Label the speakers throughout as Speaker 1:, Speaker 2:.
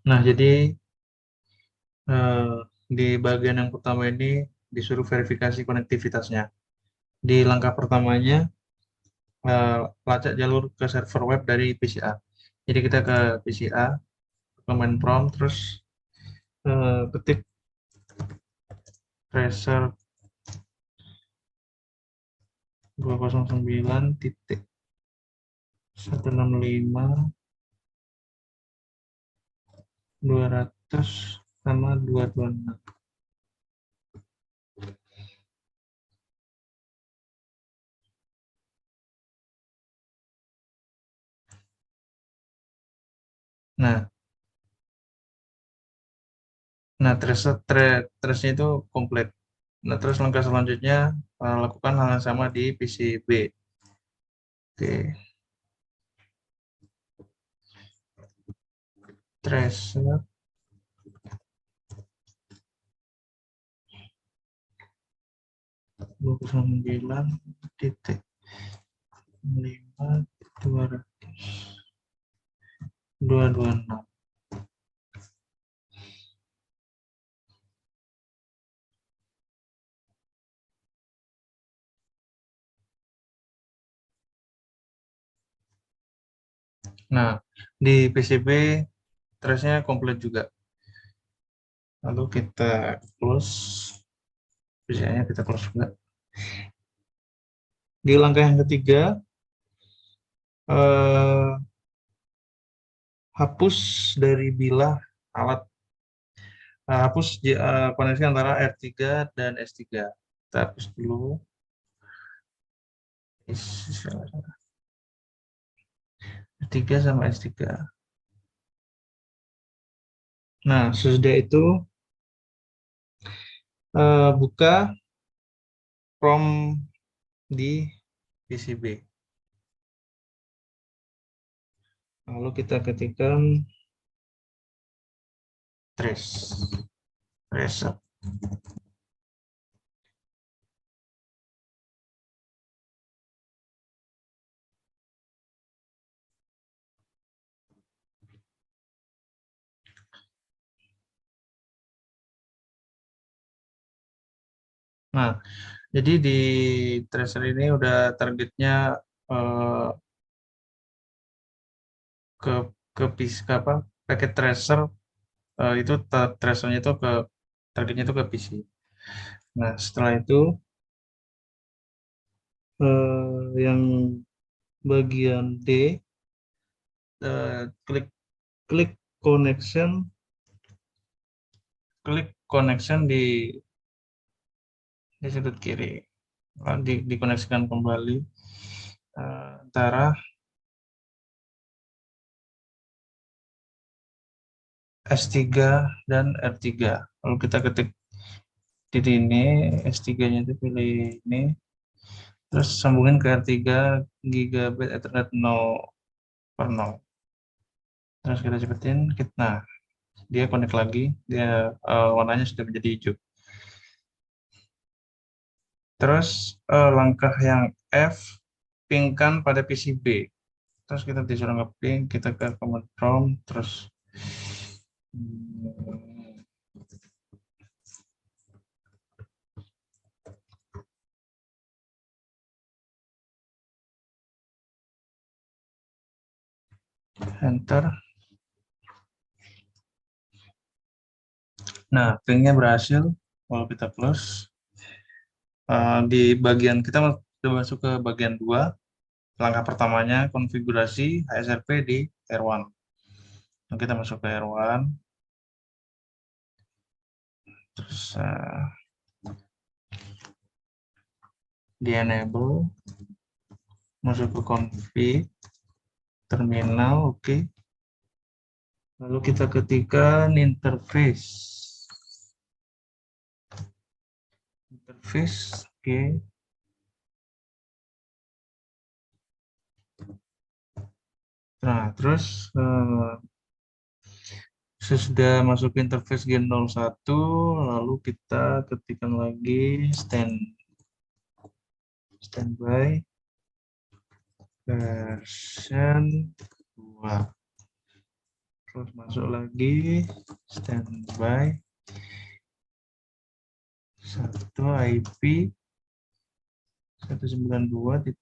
Speaker 1: Nah, jadi di bagian yang pertama ini disuruh verifikasi konektivitasnya. Di langkah pertamanya, lacak jalur ke server web dari PCA. Jadi kita ke PCA, command prompt, terus ketik tracer 209.165.200 sama 226. Nah, trace-nya itu komplit. Nah, terus langkah selanjutnya lakukan hal yang sama di PCB. Oke, tracer 29.5.200.226. Nah, di PCB trace-nya komplit juga. Lalu kita close, PCA-nya kita close juga. Di langkah yang ketiga, eh, hapus dari bilah alat, hapus koneksi antara R3 dan S3. Kita hapus dulu. R3 sama S3. Nah, sesudah itu buka prompt di PCB. Lalu kita ketikkan tracer. Nah, jadi di tracer ini udah targetnya eh, ke ke apa? Paket tracer itu tracernya itu ke targetnya itu ke PC. Nah, setelah itu yang bagian D, klik klik connection klik connection di sudut kiri. Dikoneksikan kembali antara S3 dan R3. Lalu kita ketik di ini, S3-nya itu pilih ini, terus sambungin ke R3 gigabit Ethernet 0/0. Terus kita cepetin, nah dia connect lagi, dia warnanya sudah menjadi hijau. Terus langkah yang F, pingkan pada PCB. Terus kita disuruh nge-ping, kita ke command prompt, terus enter. Nah, pingnya berhasil. Kalau kita close, di bagian kita sudah masuk ke bagian 2. Langkah pertamanya konfigurasi HSRP di R1. Nah, kita masuk ke R1, terus di enable, masuk ke config, terminal, oke. Lalu kita ketikkan interface, oke. Nah, terus sesudah masuk interface Gen 01, lalu kita ketikkan lagi standby version 2. Terus masuk lagi standby 1 IP 192.165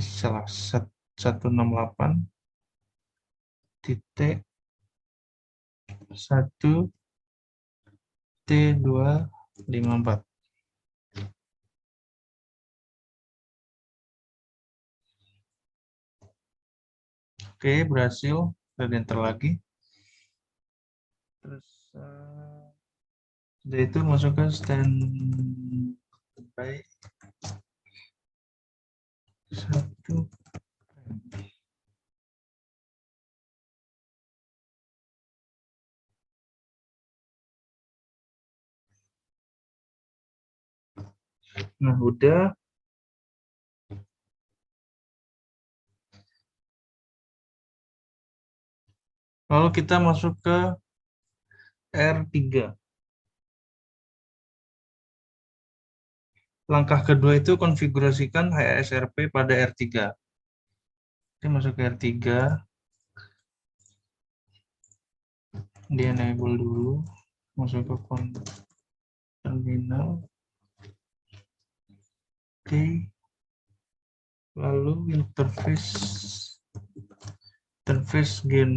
Speaker 1: salah 168 titik 1 T254. Oke, berhasil. Dan enter lagi. Terus sudah itu masuk ke standby 1. Nah, udah. Lalu kita masuk ke R3. Langkah kedua itu konfigurasikan HSRP pada R3. Kita masuk ke R3, di enable dulu, masuk ke terminal. Oke, lalu interface G00,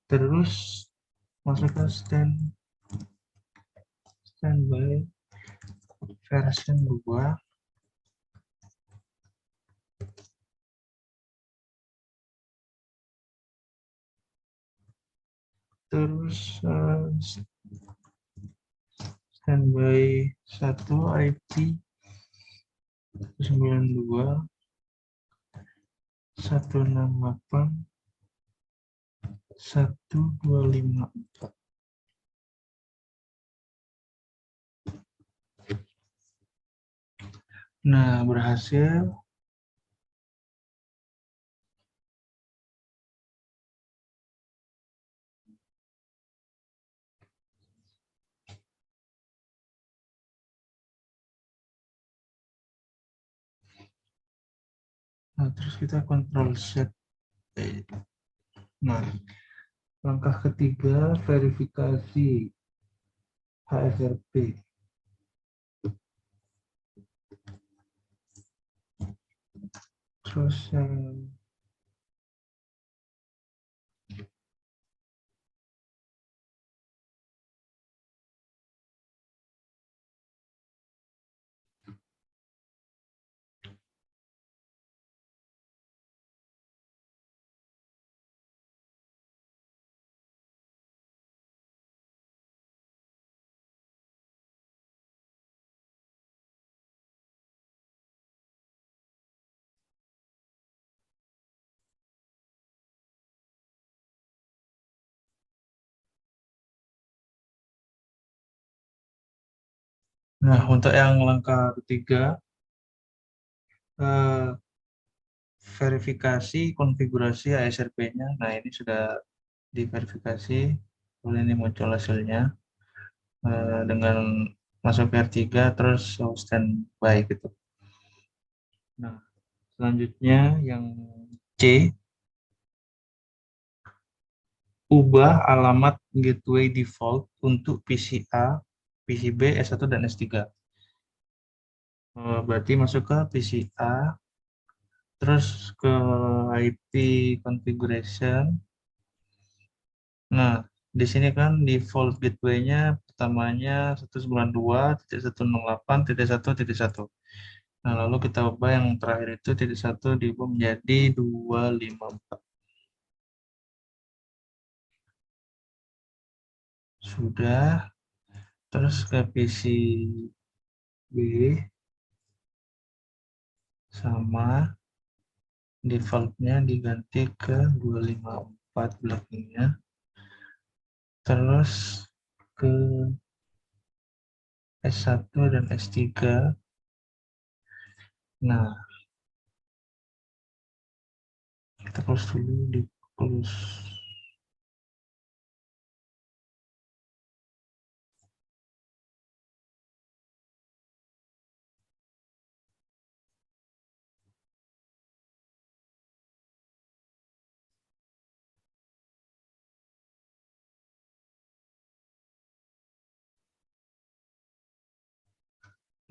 Speaker 1: terus masuk ke standby version 2. Terus standby 1 IP 92 168 1254. Nah, berhasil. Nah, terus kita control set. Nah, langkah ketiga verifikasi HSRP. Terus nah, untuk yang langkah ketiga verifikasi konfigurasi ASRP-nya. Nah, ini sudah diverifikasi. Kemudian ini muncul hasilnya dengan masuk ke R3 terus standby gitu. Nah, selanjutnya yang C, ubah alamat gateway default untuk PCA, PCB, S1 dan S3. Berarti masuk ke PCA, terus ke IP configuration. Nah, di sini kan default gateway-nya pertamanya 192.168.1.1. Nah, lalu kita ubah yang terakhir itu titik 1 diubah menjadi 254. Sudah, terus ke PCB sama defaultnya diganti ke 254 belakangnya. Terus ke S1 dan S3. Nah, kita close dulu, di close.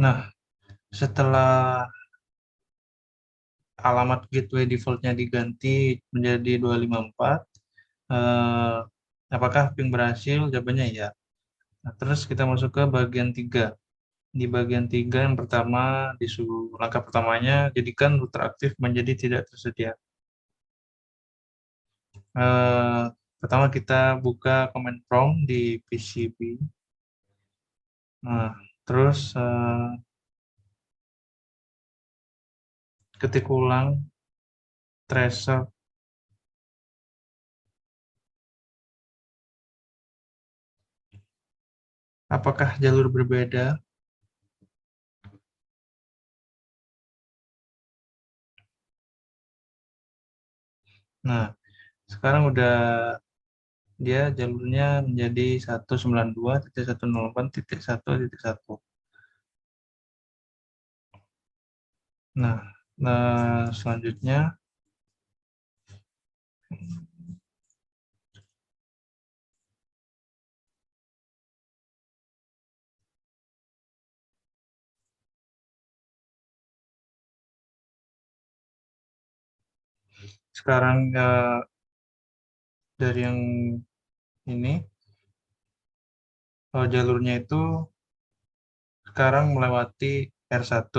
Speaker 1: Nah, setelah alamat gateway defaultnya diganti menjadi 254, eh, apakah ping berhasil? Jawabannya ya. Nah, terus kita masuk ke bagian 3. Di bagian 3 yang pertama, disuruh langkah pertamanya, jadikan router aktif menjadi tidak tersedia. Eh, Pertama kita buka command prompt di PCB. Nah, terus ketik ulang tracer. Apakah jalur berbeda? Nah, sekarang udah dia jalurnya menjadi 192.168.1.1. Nah, selanjutnya sekarang dari yang ini jalurnya itu sekarang melewati R1,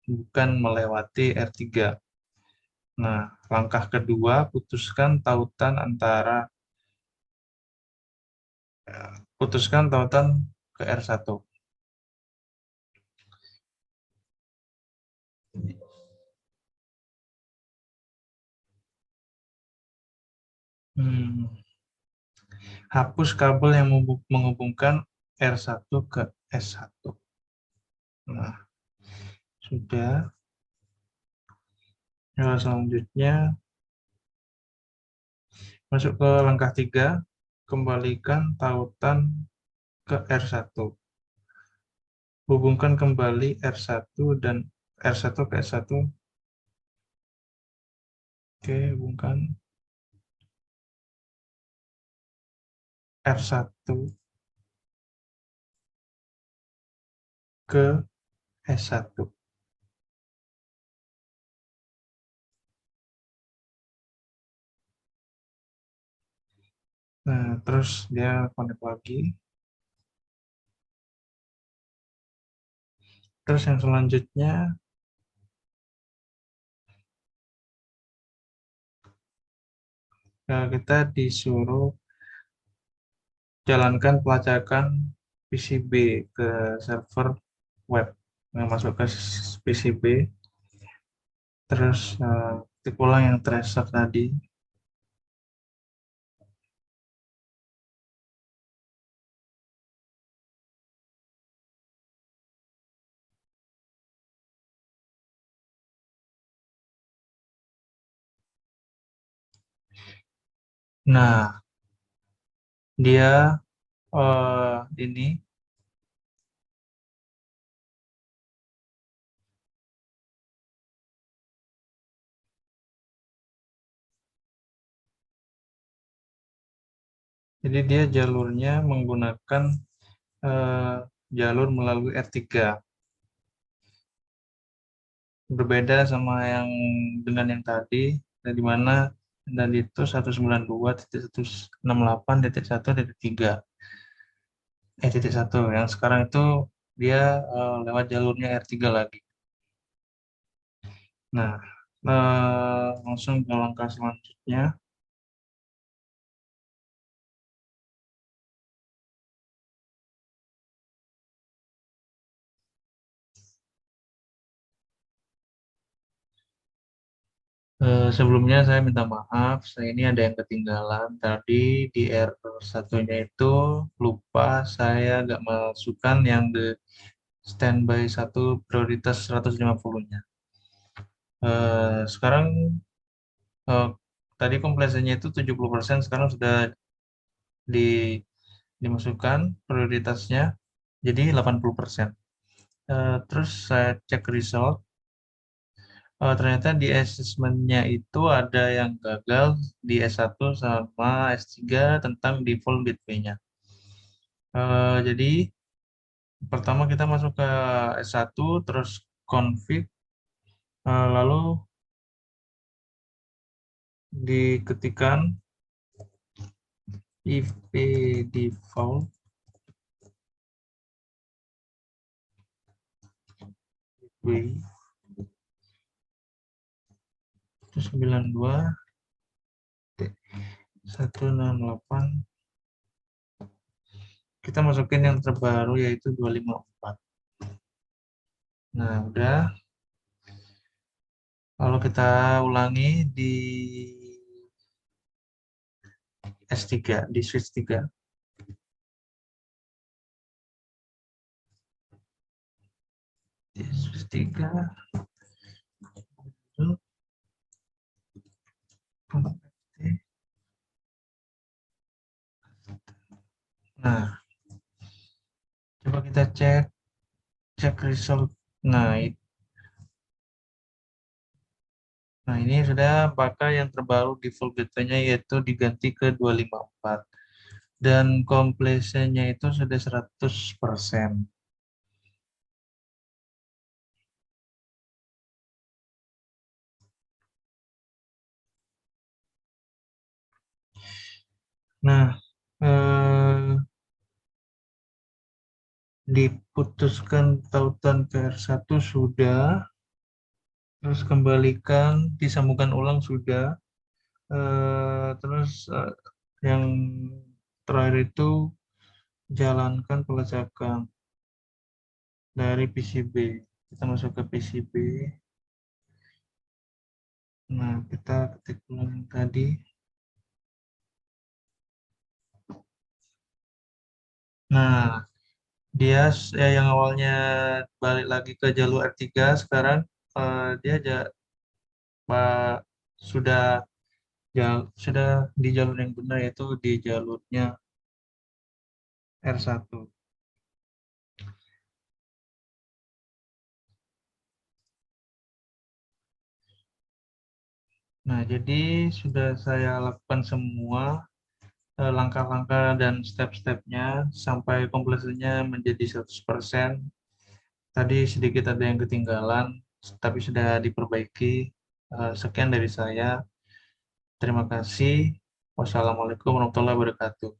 Speaker 1: bukan melewati R3. Nah, langkah kedua, putuskan tautan ke R1. Hmm, Hapus kabel yang menghubungkan R1 ke S1. Nah, sudah. Nah, selanjutnya masuk ke langkah 3, kembalikan tautan ke R1. Hubungkan kembali R1 dan R1 ke S1. Oke, hubungkan R1 ke S1. Nah, terus dia connect lagi. Terus yang selanjutnya, kita disuruh jalankan pelacakan PCB ke server web. Nah, masuk ke PCB, terus ketik ulang yang tracer tadi. Nah, dia ini, jadi dia jalurnya menggunakan eh, jalur melalui R3. Berbeda sama yang dengan yang tadi, di mana dan itu 192.168.1.3. Titik satu. Yang sekarang itu dia lewat jalurnya R3 lagi. Nah, langsung ke langkah selanjutnya. Sebelumnya saya minta maaf, saya ini ada yang ketinggalan. Tadi di R1-nya itu lupa saya nggak masukkan yang the standby satu prioritas 150-nya. Sekarang eh, tadi komplesinya itu 70%, sekarang sudah di, dimasukkan prioritasnya jadi 80%. Terus saya cek result. Ternyata di assessment-nya itu ada yang gagal di S1 sama S3 tentang default gateway-nya. Jadi Pertama kita masuk ke S1, terus config, lalu diketikkan ipdefault gateway itu 92.168. Kita masukin yang terbaru yaitu 254. Nah, udah. Lalu kita ulangi di S3, di switch 3. Di switch 3. Nah, coba kita cek result. Nah, ini sudah pakai yang terbaru default gateway-nya yaitu diganti ke 254. Dan completion-nya itu sudah 100%. Nah, diputuskan tautan PR1 sudah, terus kembalikan, disambungkan ulang sudah, terus yang terakhir itu jalankan pelacakan dari PCB. Kita masuk ke PCB. Nah, kita ketik ulang tadi. Nah, dia yang awalnya balik lagi ke jalur R3, sekarang dia Pak, sudah sudah di jalur yang benar, yaitu di jalurnya R1. Nah, jadi sudah saya lakukan semua langkah-langkah dan step-stepnya sampai kompleksinya menjadi 100%. Tadi sedikit ada yang ketinggalan, tapi sudah diperbaiki. Sekian dari saya. Terima kasih. Wassalamualaikum warahmatullahi wabarakatuh.